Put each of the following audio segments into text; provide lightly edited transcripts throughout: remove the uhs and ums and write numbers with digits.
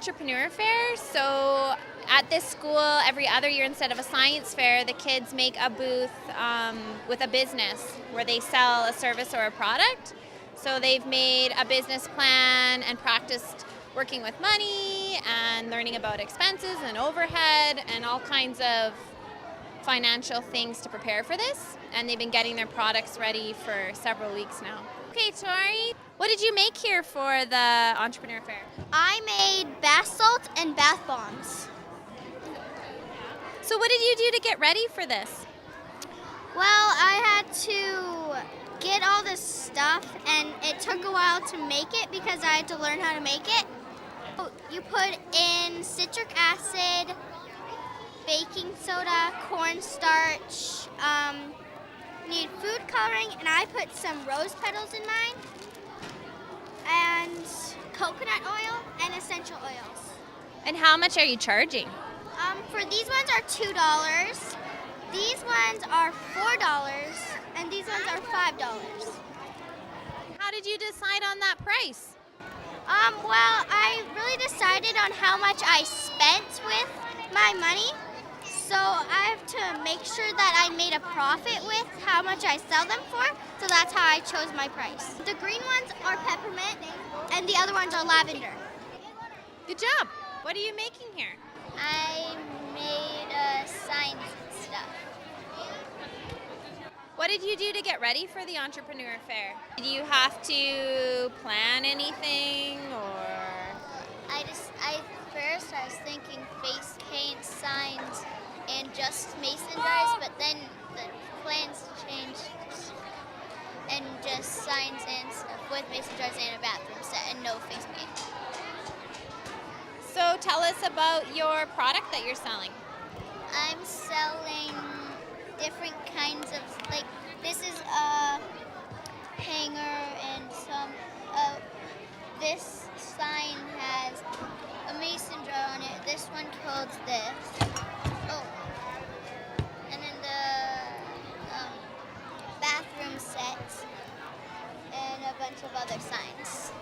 entrepreneur fair. So at this school, every other year instead of a science fair, the kids make a booth with a business where they sell a service or a product. So they've made a business plan and practiced working with money and learning about expenses and overhead and all kinds of financial things to prepare for this. And they've been getting their products ready for several weeks now. Okay, Tori, what did you make here for the entrepreneur fair? I made bath salts and bath bombs. So what did you do to get ready for this? Well, I had to get all this stuff, and it took a while to make it because I had to learn how to make it. You put in citric acid, baking soda, cornstarch, you need food coloring, and I put some rose petals in mine, and coconut oil and essential oils. And how much are you charging? For these ones are $2, these ones are $4, and these ones are $5. How did you decide on that price? Well, I really decided on how much I spent with my money, so I have to make sure that I made a profit with how much I sell them for, so that's how I chose my price. The green ones are peppermint, and the other ones are lavender. Good job. What are you making here? I made signs and stuff. What did you do to get ready for the entrepreneur fair? Did you have to plan anything or? First I was thinking face paint, signs, and just mason jars, but then the plans changed and just signs and stuff with mason jars and a bathroom set and no face paint. So tell us about your product that you're selling. I'm selling different kinds of, like, this is a hanger and some, this sign has a mason jar on it. This one holds this. Oh. And then the bathroom set and a bunch of other signs.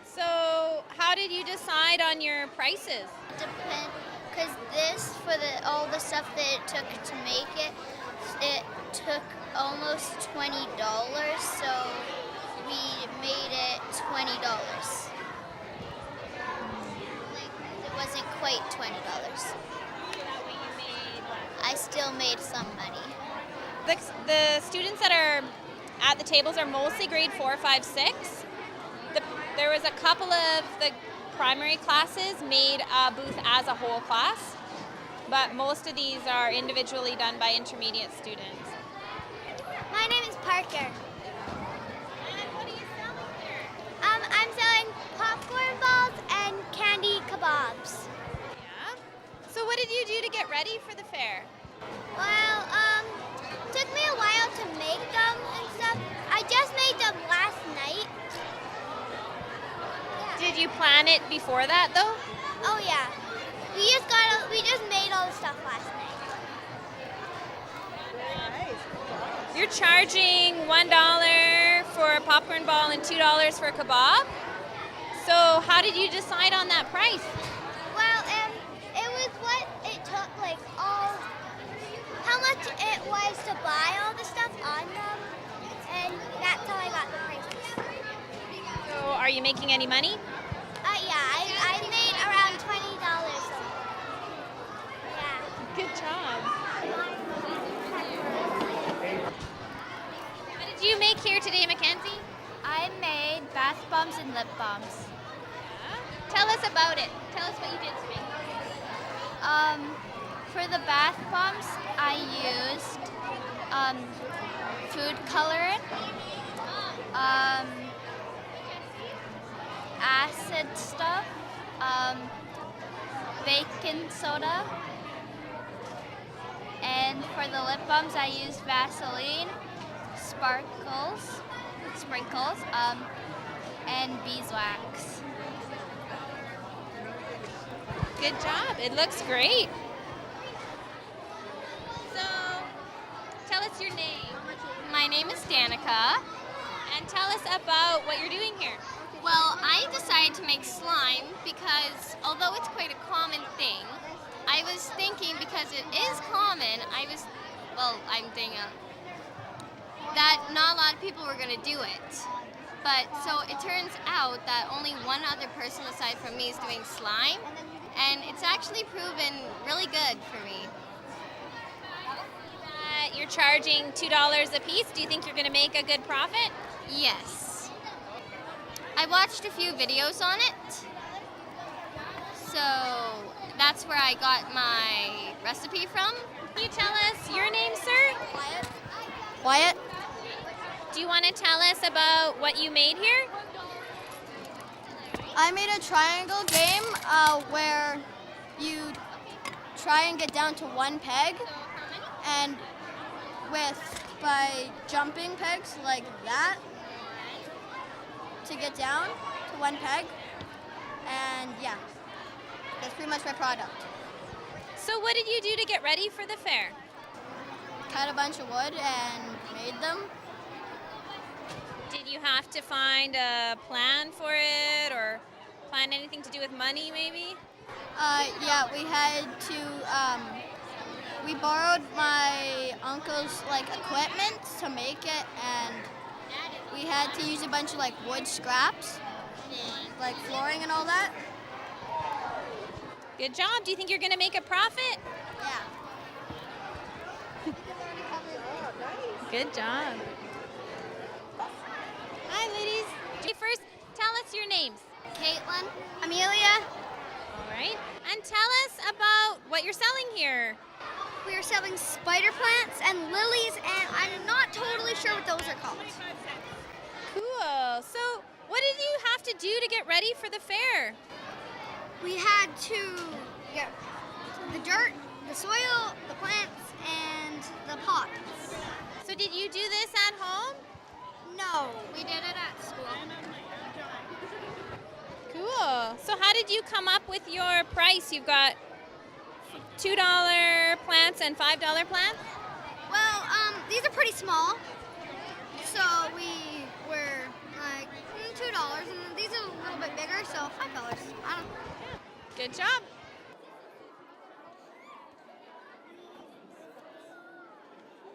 So how did you decide on your prices? Because this, for all the stuff that it took to make it, it took almost $20, so we made it $20. It wasn't quite $20. I still made some money. The students that are at the tables are mostly grade 4, 5, 6. There was a couple of the primary classes made a booth as a whole class, but most of these are individually done by intermediate students. My name is Parker. And what are you selling here? I'm selling popcorn balls and candy kebabs. Yeah. So what did you do to get ready for the fair? Well, took me a while to make them and stuff. I just made them last night. Did you plan it before that though? Oh yeah. We just made all the stuff last night. You're charging $1 for a popcorn ball and $2 for a kebab. So how did you decide on that price? Well, it was what it took, like how much it was to buy all the stuff on them, and that's how I got the prices. So are you making any money? Yeah, I made around $20. Yeah. Good job. What did you make here today, Mackenzie? I made bath bombs and lip balms. Yeah. Tell us about it. Tell us what you did to make. For the bath bombs, I used food coloring, acid stuff, baking soda, and for the lip balms, I used Vaseline, sprinkles, and beeswax. Good job. It looks great. So, tell us your name. My name is Danica. And tell us about what you're doing here. Well, I decided to make slime because because although it's quite a common thing, I was thinking because it is common, I'm thinking that not a lot of people were going to do it. But so it turns out that only one other person aside from me is doing slime, and it's actually proven really good for me. You're charging $2 a piece. Do you think you're going to make a good profit? Yes. I watched a few videos on it, so that's where I got my recipe from. Can you tell us your name, sir? Wyatt. Do you want to tell us about what you made here? I made a triangle game where you try and get down to one peg, and by jumping pegs like that to get down to one peg, and yeah, that's pretty much my product. So what did you do to get ready for the fair? Cut a bunch of wood and made them. Did you have to find a plan for it or plan anything to do with money maybe? Yeah, we had to, we borrowed my uncle's equipment to make it, and we had to use a bunch of wood scraps, like flooring and all that. Good job. Do you think you're going to make a profit? Yeah. Good job. Hi, ladies. First, tell us your names. Caitlin. Amelia. All right. And tell us about what you're selling here. We are selling spider plants and lilies, and I'm not totally sure what those are called. Cool. So, what did you have to do to get ready for the fair? We had to get the dirt, the soil, the plants, and the pots. So, did you do this at home? No, we did it at school. Cool. So, how did you come up with your price? You've got $2 plants and $5 plants? Well, these are pretty small, so we were like $2, and these are a little bit bigger, so $5. I don't. Good job.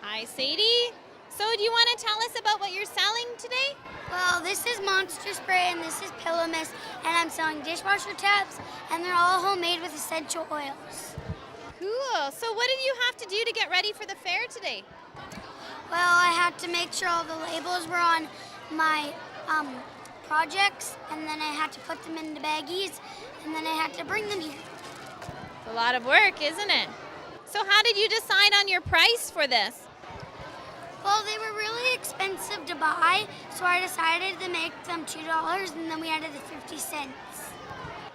Hi, Sadie. So, do you want to tell us about what you're selling today? Well, this is Monster Spray, and this is Pillow Mist, and I'm selling dishwasher tabs, and they're all homemade with essential oils. Cool. So, what did you have to do to get ready for the fair today? Well, I had to make sure all the labels were on my projects, and then I had to put them into baggies, and then I had to bring them here. It's a lot of work, isn't it? So, how did you decide on your price for this? Well, they were really expensive to buy, so I decided to make them $2, and then we added the 50 cents.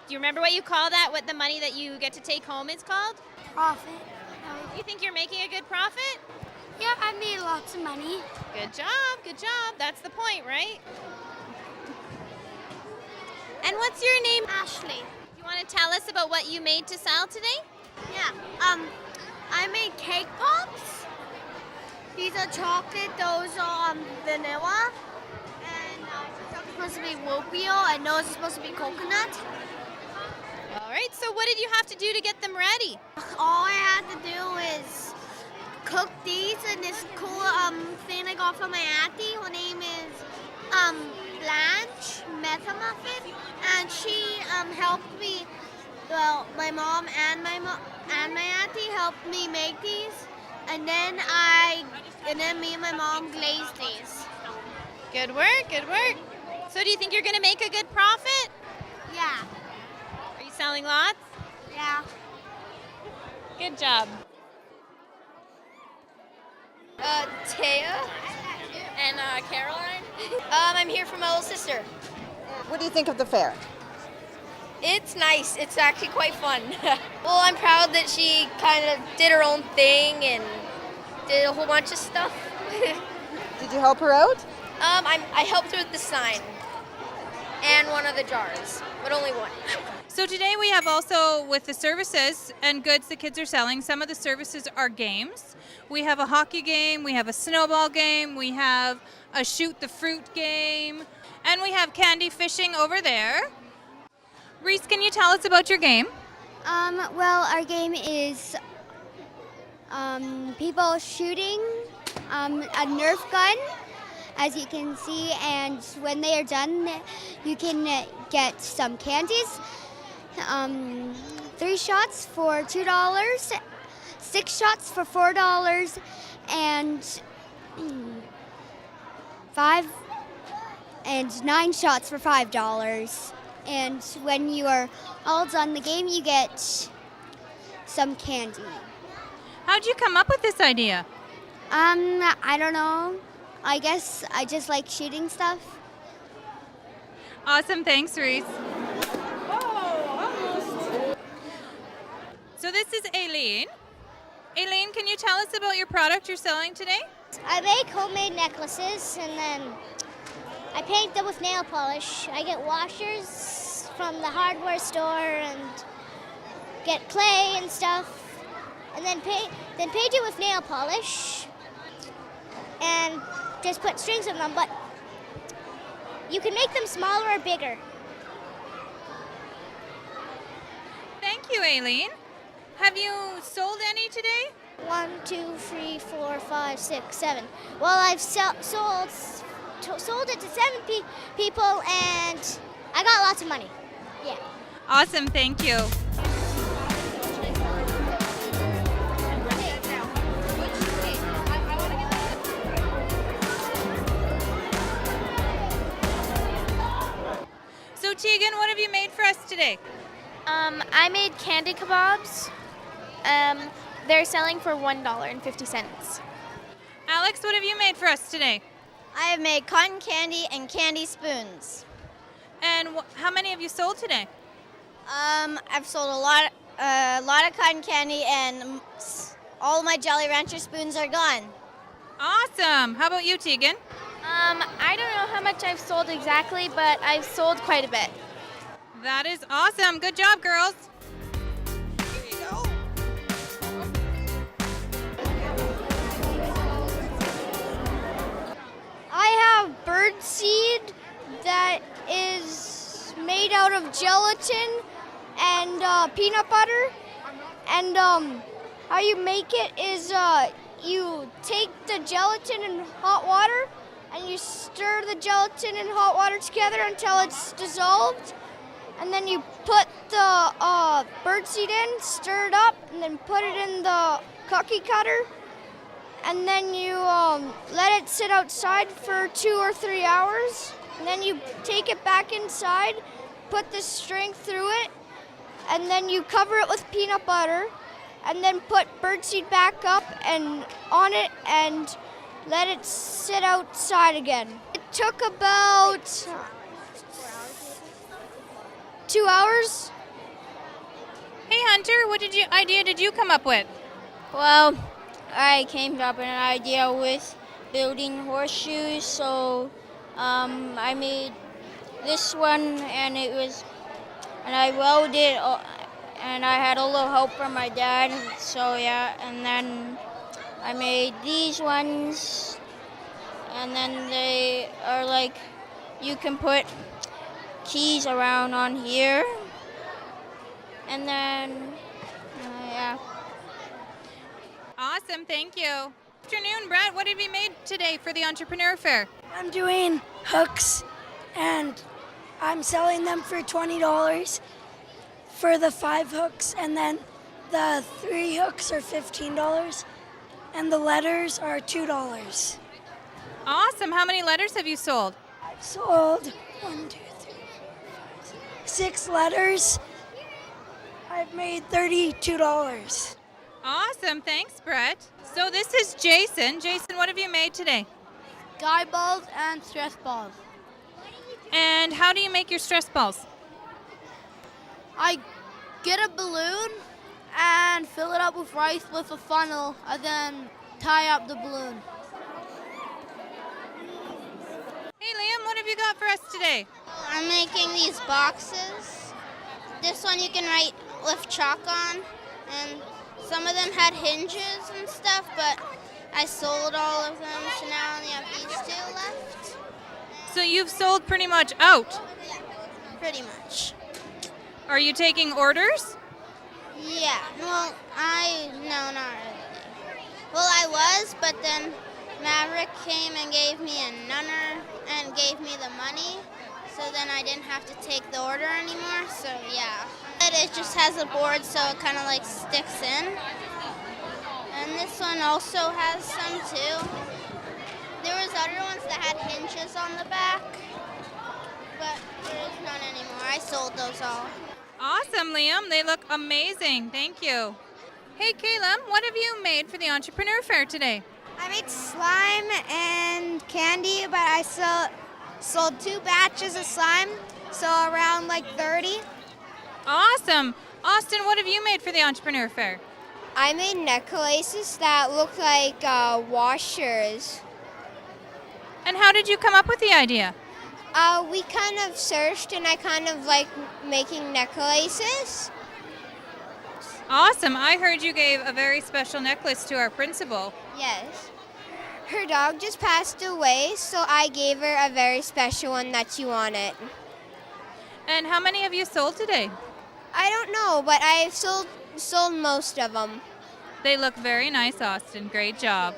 Do you remember what you call that? What the money that you get to take home is called? Profit. You think you're making a good profit? Yeah, I made lots of money. Good job, good job. That's the point, right? And what's your name? Ashley. You want to tell us about what you made to sell today? Yeah. I made cake pops. These are chocolate. Those are vanilla. And it's supposed to be wopio, and those are supposed to be coconut. All right. So what did you have to do to get them ready? All I had to do is cook these in this cool thing I got from my auntie. Her name is Blanche Methamuffin, and she helped me. Well, my mom and my auntie helped me make these, and then me and my mom glazed these. Good work, good work. So do you think you're going to make a good profit? Yeah. Are you selling lots? Yeah. Good job. Taya and Caroline. I'm here for my little sister. What do you think of the fair? It's nice. It's actually quite fun. Well, I'm proud that she kind of did her own thing and did a whole bunch of stuff. Did you help her out? I helped her with the sign and one of the jars, but only one. So today we have also, with the services and goods the kids are selling, some of the services are games. We have a hockey game, we have a snowball game, we have a shoot the fruit game, and we have candy fishing over there. Reese, can you tell us about your game? Well, our game is people shooting a Nerf gun, as you can see, and when they are done, you can get some candies. 3 shots for $2, 6 shots for $4, and 9 shots for $5. And when you are all done the game, you get some candy. How'd you come up with this idea? I don't know. I guess I just like shooting stuff. Awesome, thanks, Reese. So this is Aileen. Aileen, can you tell us about your product you're selling today? I make homemade necklaces and then I paint them with nail polish. I get washers from the hardware store and get clay and stuff, and then paint it with nail polish and just put strings on them. But you can make them smaller or bigger. Thank you, Aileen. Have you sold any today? 1, 2, 3, 4, 5, 6, 7. Well, I've sold it to 7 people, and I got lots of money. Yeah. Awesome, thank you. So Tegan, what have you made for us today? I made candy kebabs. They're selling for $1.50. Alex, what have you made for us today? I have made cotton candy and candy spoons. And how many have you sold today? I've sold a lot of cotton candy, and all my Jolly Rancher spoons are gone. Awesome. How about you, Tegan? I don't know how much I've sold exactly, but I've sold quite a bit. That is awesome. Good job, girls. I have birdseed that is made out of gelatin and peanut butter. And how you make it is you take the gelatin in hot water and you stir the gelatin and hot water together until it's dissolved. And then you put the birdseed in, stir it up, and then put it in the cookie cutter. And then you let it sit outside for 2 or 3 hours. And then you take it back inside, put the string through it, and then you cover it with peanut butter, and then put birdseed back up and on it and let it sit outside again. It took about 2 hours. Hey, Hunter, what idea did you come up with? Well, I came up with an idea with building horseshoes, so I made this one, and I welded it, and I had a little help from my dad, so yeah, and then I made these ones, and then they are like, you can put keys around on here, and then, yeah. Awesome, thank you. Good afternoon, Brett. What have you made today for the Entrepreneur Fair? I'm doing hooks, and I'm selling them for $20 for the 5 hooks, and then the 3 hooks are $15, and the letters are $2. Awesome. How many letters have you sold? I've sold 6 letters. I've made $32. Awesome. Thanks, Brett. So this is Jason. Jason, what have you made today? Guy balls and stress balls. And how do you make your stress balls? I get a balloon and fill it up with rice with a funnel, and then tie up the balloon. Hey, Liam, what have you got for us today? I'm making these boxes. This one you can write with chalk on, and some of them had hinges and stuff, but I sold all of them, so now I only have these 2 left. So you've sold pretty much out. Yeah, pretty much. Are you taking orders? Yeah, well, no, not really. Well, I was, but then Maverick came and gave me a nunner and gave me the money, so then I didn't have to take the order anymore, so yeah. But it just has a board, so it kind of like sticks in. And this one also has some too. There was other ones that had hinges on the back, but there is none anymore. I sold those all. Awesome, Liam. They look amazing. Thank you. Hey, Caleb, what have you made for the Entrepreneur Fair today? I made slime and candy, but I sold 2 batches of slime, so around like 30. Awesome. Austin, what have you made for the Entrepreneur Fair? I made necklaces that look like washers. And how did you come up with the idea? We kind of searched, and I kind of like making necklaces. Awesome. I heard you gave a very special necklace to our principal. Yes. Her dog just passed away, so I gave her a very special one that she wanted. And how many have you sold today? I don't know, but I've sold most of them. They look very nice, Austin. Great job.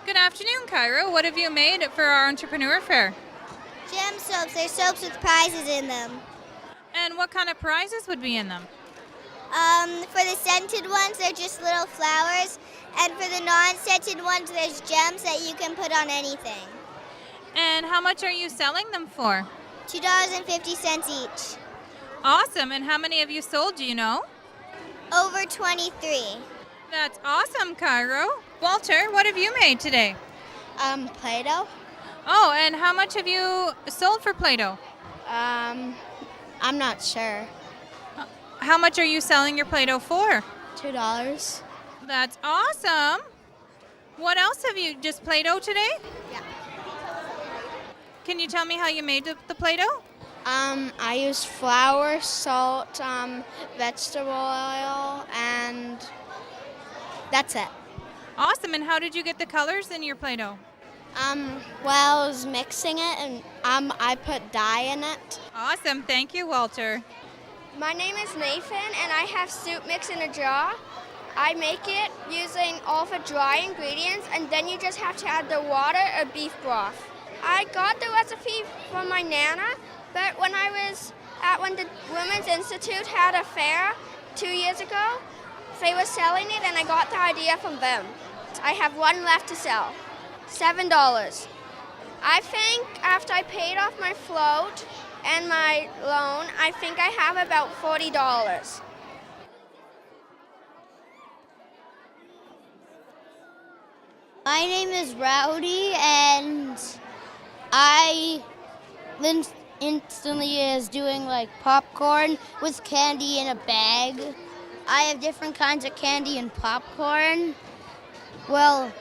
Good afternoon, Cairo. What have you made for our Entrepreneur Fair? Gem soaps. They're soaps with prizes in them. And what kind of prizes would be in them? For the scented ones, they're just little flowers. And for the non-scented ones, there's gems that you can put on anything. And how much are you selling them for? $2.50 each. Awesome. And how many have you sold, do you know? Over 23. That's awesome, Cairo. Walter, what have you made today? Play-Doh. Oh, and how much have you sold for Play-Doh? I'm not sure. How much are you selling your Play-Doh for? $2. That's awesome. What else have you, just Play-Doh today? Yeah. Can you tell me how you made the Play-Doh? I used flour, salt, vegetable oil, and that's it. Awesome. And how did you get the colors in your Play-Doh? Well, I was mixing it, and I put dye in it. Awesome. Thank you, Walter. My name is Nathan, and I have soup mix in a jar. I make it using all the dry ingredients, and then you just have to add the water or beef broth. I got the recipe from my Nana, but when the Women's Institute had a fair 2 years ago, they were selling it, and I got the idea from them. I have one left to sell, $7. I think after I paid off my float and my loan, I think I have about $40. My name is Rowdy, and I instantly is doing like popcorn with candy in a bag. I have different kinds of candy and popcorn. Well,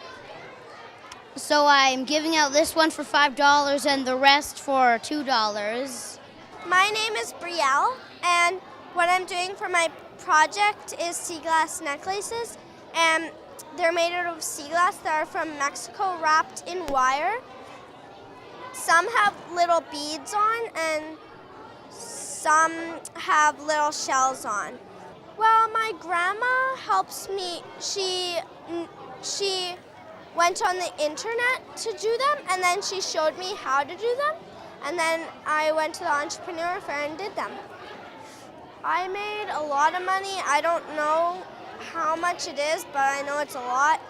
so I'm giving out this one for $5 and the rest for $2. My name is Brielle, and what I'm doing for my project is sea glass necklaces, and they're made out of sea glass that are from Mexico, wrapped in wire. Some have little beads on, and some have little shells on. Well, my grandma helps me. She went on the internet to do them, and then she showed me how to do them, and then I went to the Entrepreneur Fair and did them. I made a lot of money. I don't know how much it is, but I know it's a lot.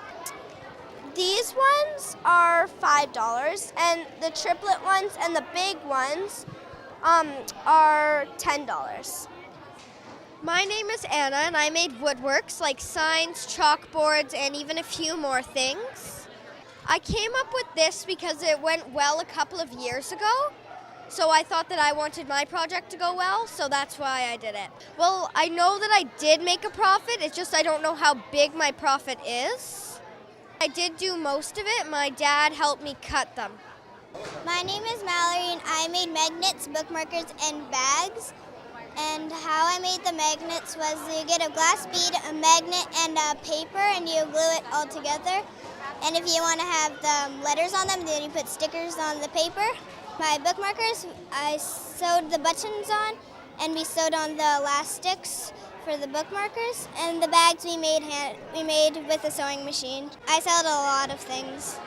These ones are $5, and the triplet ones and the big ones are $10. My name is Anna, and I made woodworks like signs, chalkboards, and even a few more things. I came up with this because it went well a couple of years ago, so I thought that I wanted my project to go well, so that's why I did it. Well, I know that I did make a profit, it's just I don't know how big my profit is. I did do most of it. My dad helped me cut them. My name is Mallory, and I made magnets, bookmarkers, and bags. And how I made the magnets was you get a glass bead, a magnet, and a paper, and you glue it all together. And if you want to have the letters on them, then you put stickers on the paper. My bookmarkers, I sewed the buttons on, and we sewed on the elastics for the bookmarkers. And the bags we made with a sewing machine. I sewed a lot of things.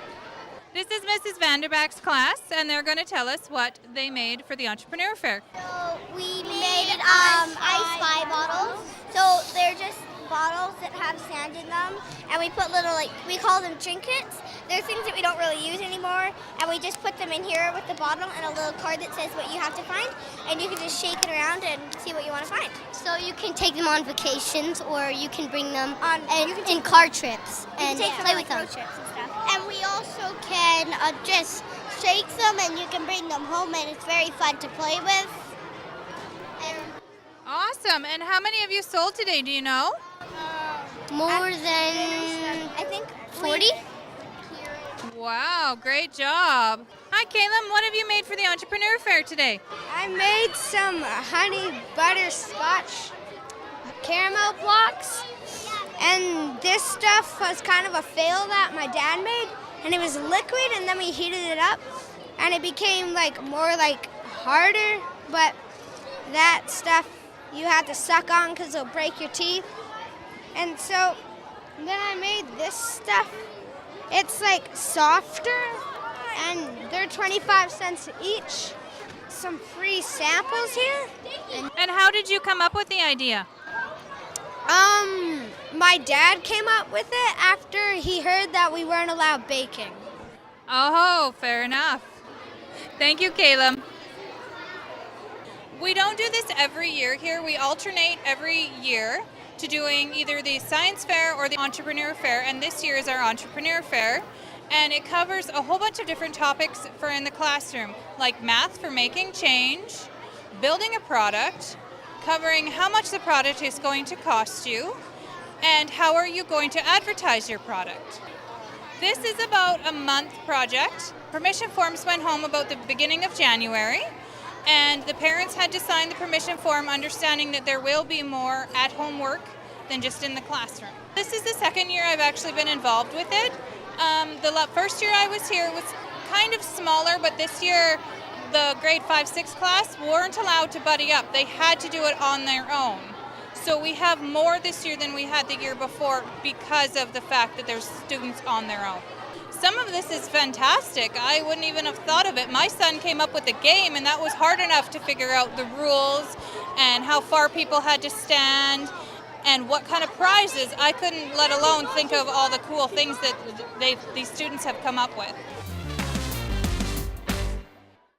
This is Mrs. Vanderback's class, and they're going to tell us what they made for the Entrepreneur Fair. So we made ice spy bottles. So they're just bottles that have sand in them, and we put little, we call them trinkets. They're things that we don't really use anymore, and we just put them in here with the bottle and a little card that says what you have to find, and you can just shake it around and see what you want to find. So you can take them on vacations, or you can bring them on in car trips and play with them. Road trips and stuff. And we also can just shake them, and you can bring them home, and it's very fun to play with. Awesome. And how many of you sold today? Do you know? More than, I think, 40. Wow, great job. Hi, Caleb. What have you made for the Entrepreneur Fair today? I made some honey butterscotch caramel blocks, and this stuff was kind of a fail that my dad made, and it was liquid, and then we heated it up, and it became more harder, but that stuff you have to suck on because it'll break your teeth. And so then I made this stuff. It's softer, and they're 25 cents each. Some free samples here. And how did you come up with the idea? My dad came up with it after he heard that we weren't allowed baking. Oh, fair enough. Thank you, Caleb. We don't do this every year here. We alternate every year to doing either the Science Fair or the Entrepreneur Fair, and this year is our Entrepreneur Fair, and it covers a whole bunch of different topics for in the classroom, like math for making change, building a product, covering how much the product is going to cost you, and how are you going to advertise your product. This is about a month project. Permission forms went home about the beginning of January, and the parents had to sign the permission form understanding that there will be more at-home work than just in the classroom. This is the second year I've actually been involved with it. The first year I was here was kind of smaller, but this year the grade 5-6 class weren't allowed to buddy up. They had to do it on their own. So we have more this year than we had the year before because of the fact that there's students on their own. Some of this is fantastic. I wouldn't even have thought of it. My son came up with a game, and that was hard enough to figure out the rules and how far people had to stand and what kind of prizes. I couldn't let alone think of all the cool things that these students have come up with.